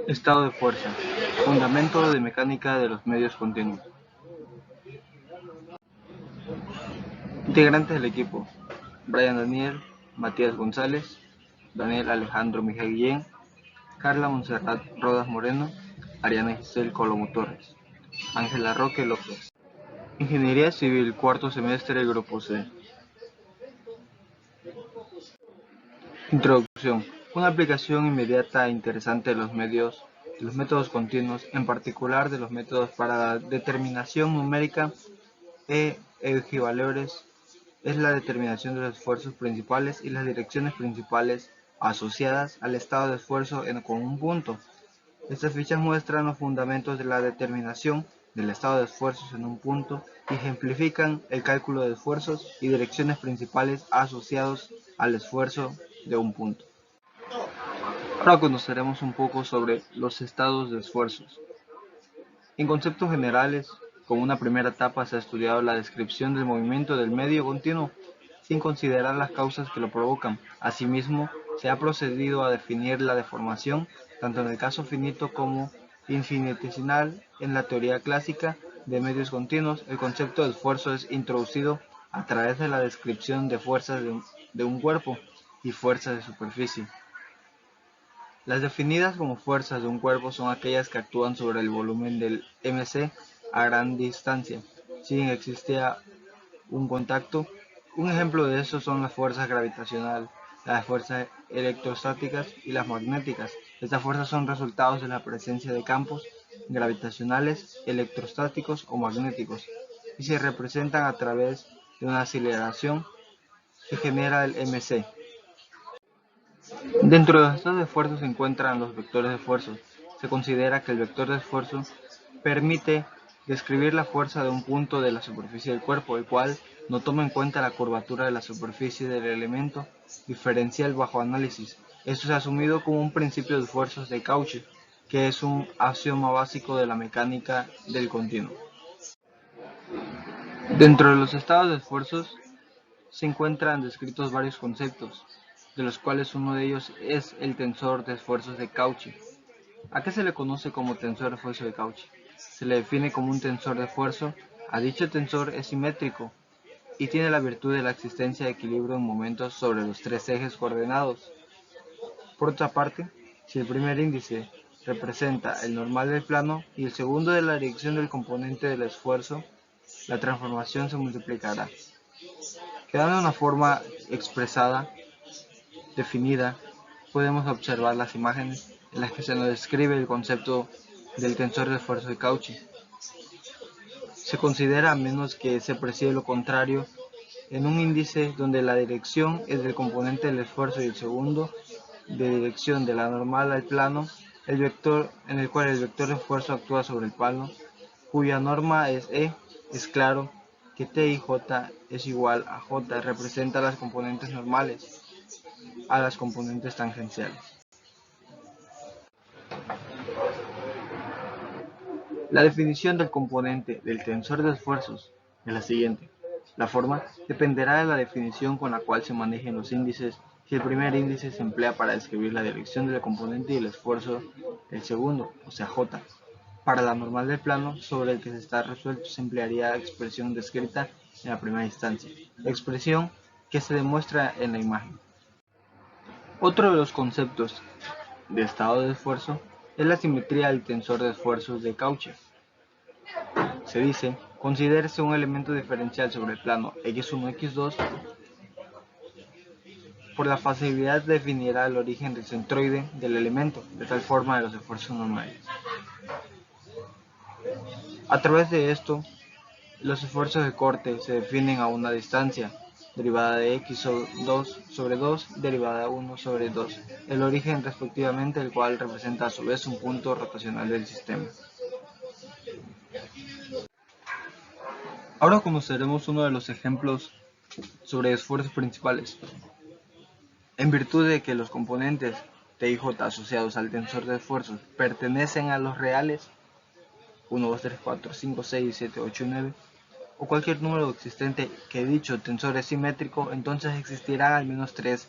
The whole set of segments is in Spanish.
Estado de fuerza. Fundamento de mecánica de los medios continuos. Integrantes del equipo: Brian Daniel, Matías González, Daniel Alejandro Miguel Guillén, Carla Montserrat Rodas Moreno, Ariana Giselle Colomo Torres, Ángela Roque López. Ingeniería Civil, cuarto semestre, Grupo C. Introducción. Una aplicación inmediata e interesante de los métodos continuos, en particular de los métodos para la determinación numérica e equivalores, es la determinación de los esfuerzos principales y las direcciones principales asociadas al estado de esfuerzo con un punto. Estas fichas muestran los fundamentos de la determinación del estado de esfuerzos en un punto y ejemplifican el cálculo de esfuerzos y direcciones principales asociados al esfuerzo de un punto. Ahora conoceremos un poco sobre los estados de esfuerzos. En conceptos generales, como una primera etapa se ha estudiado la descripción del movimiento del medio continuo, sin considerar las causas que lo provocan. Asimismo, se ha procedido a definir la deformación, tanto en el caso finito como infinitesimal. En la teoría clásica de medios continuos, el concepto de esfuerzo es introducido a través de la descripción de fuerzas de un cuerpo y fuerzas de superficie. Las definidas como fuerzas de un cuerpo son aquellas que actúan sobre el volumen del mc a gran distancia, sin existir un contacto. Un ejemplo de eso son las fuerzas gravitacionales, las fuerzas electrostáticas y las magnéticas. Estas fuerzas son resultados de la presencia de campos gravitacionales, electrostáticos o magnéticos, y se representan a través de una aceleración que genera el mc. Dentro de los estados de esfuerzo se encuentran los vectores de esfuerzo. Se considera que el vector de esfuerzo permite describir la fuerza de un punto de la superficie del cuerpo, el cual no toma en cuenta la curvatura de la superficie del elemento diferencial bajo análisis. Esto se ha asumido como un principio de esfuerzos de Cauchy, que es un axioma básico de la mecánica del continuo. Dentro de los estados de esfuerzos se encuentran descritos varios conceptos, de los cuales uno de ellos es el tensor de esfuerzos de Cauchy. ¿A qué se le conoce como tensor de esfuerzo de Cauchy? Se le define como un tensor de esfuerzo. A dicho tensor es simétrico y tiene la virtud de la existencia de equilibrio en momentos sobre los tres ejes coordenados. Por otra parte, si el primer índice representa el normal del plano y el segundo de la dirección del componente del esfuerzo, la transformación se multiplicará. Quedando de una forma expresada, definida, podemos observar las imágenes en las que se nos describe el concepto del tensor de esfuerzo de Cauchy. Se considera, a menos que se aprecie lo contrario, en un índice donde la dirección es del componente del esfuerzo y el segundo de dirección de la normal al plano, el vector en el cual el vector de esfuerzo actúa sobre el plano, cuya norma es E, es claro que T y J es igual a J representa las componentes normales a las componentes tangenciales. La definición del componente del tensor de esfuerzos es la siguiente. La forma dependerá de la definición con la cual se manejen los índices. Si el primer índice se emplea para describir la dirección del componente y el esfuerzo, el segundo, o sea J, para la normal del plano sobre el que se está resuelto, se emplearía la expresión descrita en la primera instancia, expresión que se demuestra en la imagen. Otro de los conceptos de estado de esfuerzo es la simetría del tensor de esfuerzos de Cauchy. Se dice, considérese un elemento diferencial sobre el plano x1, x2, por la facilidad definirá el origen del centroide del elemento, de tal forma de los esfuerzos normales. A través de esto, los esfuerzos de corte se definen a una distancia, derivada de x2 sobre 2, derivada de 1 sobre 2, el origen respectivamente, el cual representa a su vez un punto rotacional del sistema. Ahora conoceremos uno de los ejemplos sobre esfuerzos principales. En virtud de que los componentes T y J asociados al tensor de esfuerzos pertenecen a los reales 1, 2, 3, 4, 5, 6, 7, 8 y 9, o cualquier número existente que dicho tensor es simétrico, entonces existirán al menos tres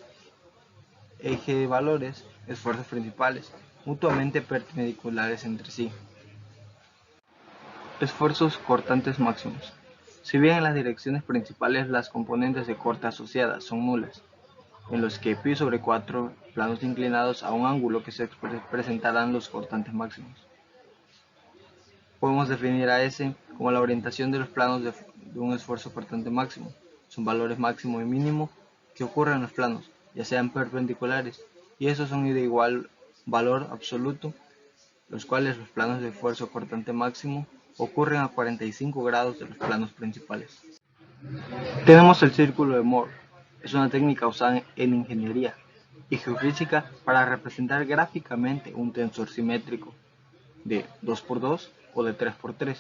ejes de valores, esfuerzos principales. mutuamente perpendiculares entre sí. Esfuerzos cortantes máximos. Si bien en las direcciones principales las componentes de corte asociadas son nulas, en los que π/4 planos inclinados a un ángulo que se presentarán los cortantes máximos. Podemos definir a S como la orientación de los planos de un esfuerzo cortante máximo. Son valores máximo y mínimo que ocurren en los planos, ya sean perpendiculares, y esos son de igual valor absoluto, los cuales los planos de esfuerzo cortante máximo ocurren a 45 grados de los planos principales. Tenemos el círculo de Moore. Es una técnica usada en ingeniería y geofísica para representar gráficamente un tensor simétrico de 2×2 o de 3×3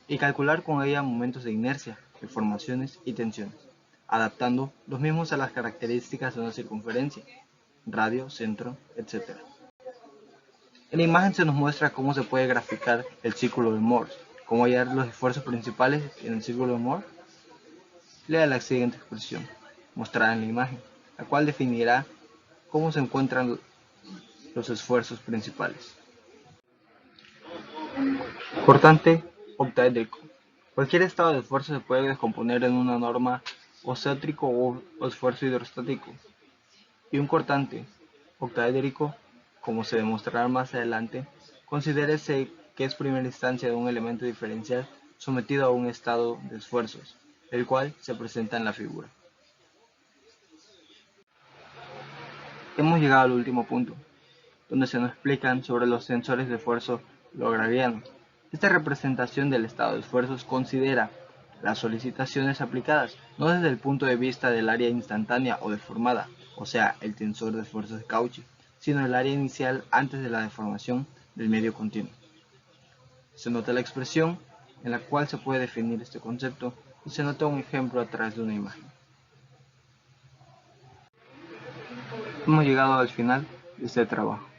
y calcular con ella momentos de inercia, deformaciones y tensiones, adaptando los mismos a las características de una circunferencia, radio, centro, etc. En la imagen se nos muestra cómo se puede graficar el círculo de Moore, cómo hallar los esfuerzos principales en el círculo de Moore. Lea la siguiente expresión, mostrada en la imagen, la cual definirá cómo se encuentran los esfuerzos principales. Cortante octaédrico. Cualquier estado de esfuerzo se puede descomponer en una norma océntrico o esfuerzo hidrostático. Y un cortante octaédrico, como se demostrará más adelante, considérese que es primera instancia de un elemento diferencial sometido a un estado de esfuerzos, el cual se presenta en la figura. Hemos llegado al último punto, donde se nos explican sobre los tensores de esfuerzo lagrangianos. Esta representación del estado de esfuerzos considera las solicitaciones aplicadas no desde el punto de vista del área instantánea o deformada, o sea, el tensor de esfuerzos de Cauchy, sino el área inicial antes de la deformación del medio continuo. Se nota la expresión en la cual se puede definir este concepto y se nota un ejemplo a través de una imagen. Hemos llegado al final de este trabajo.